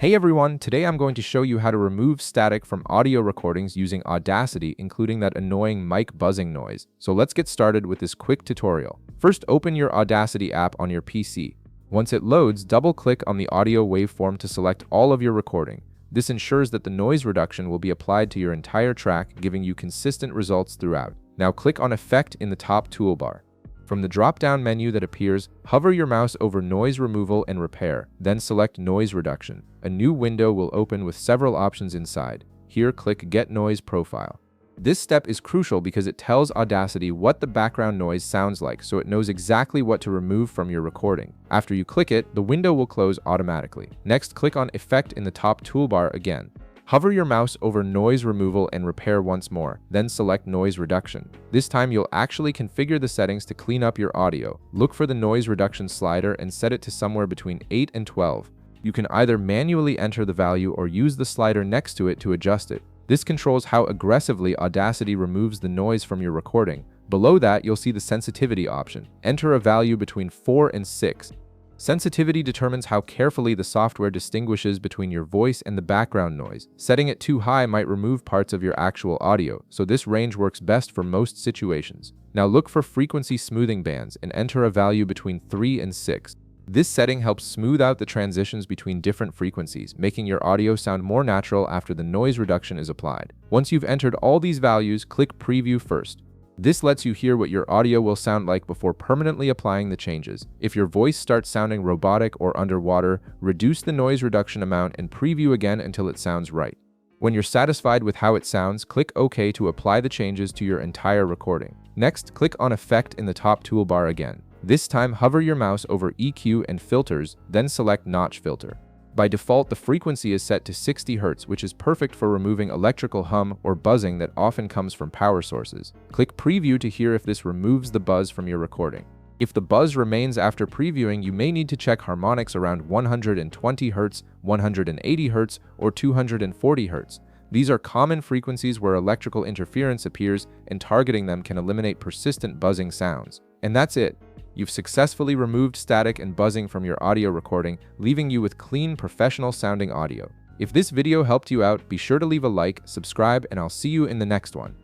Hey everyone, today I'm going to show you how to remove static from audio recordings using Audacity, including that annoying mic buzzing noise. So let's get started with this quick tutorial. First, open your Audacity app on your PC. Once it loads, double-click on the audio waveform to select all of your recording. This ensures that the noise reduction will be applied to your entire track, giving you consistent results throughout. Now click on Effect in the top toolbar. From the drop-down menu that appears, hover your mouse over Noise Removal and Repair, then select Noise Reduction. A new window will open with several options inside. Here, click Get Noise Profile. This step is crucial because it tells Audacity what the background noise sounds like, so it knows exactly what to remove from your recording. After you click it, the window will close automatically. Next, click on Effect in the top toolbar again. Hover your mouse over Noise Removal and Repair once more, then select Noise Reduction. This time you'll actually configure the settings to clean up your audio. Look for the noise reduction slider and set it to somewhere between 8 and 12. You can either manually enter the value or use the slider next to it to adjust it. This controls how aggressively Audacity removes the noise from your recording. Below that, you'll see the sensitivity option. Enter a value between 4 and 6. Sensitivity determines how carefully the software distinguishes between your voice and the background noise. Setting it too high might remove parts of your actual audio, so this range works best for most situations. Now look for frequency smoothing bands and enter a value between 3 and 6. This setting helps smooth out the transitions between different frequencies, making your audio sound more natural after the noise reduction is applied. Once you've entered all these values, click Preview first. This lets you hear what your audio will sound like before permanently applying the changes. If your voice starts sounding robotic or underwater, reduce the noise reduction amount and preview again until it sounds right. When you're satisfied with how it sounds, click OK to apply the changes to your entire recording. Next, click on Effect in the top toolbar again. This time, hover your mouse over EQ and Filters, then select Notch Filter. By default, the frequency is set to 60 Hz, which is perfect for removing electrical hum or buzzing that often comes from power sources. Click Preview to hear if this removes the buzz from your recording. If the buzz remains after previewing, you may need to check harmonics around 120 Hz, 180 Hz, or 240 Hz. These are common frequencies where electrical interference appears, and targeting them can eliminate persistent buzzing sounds. And that's it. You've successfully removed static and buzzing from your audio recording, leaving you with clean, professional-sounding audio. If this video helped you out, be sure to leave a like, subscribe, and I'll see you in the next one.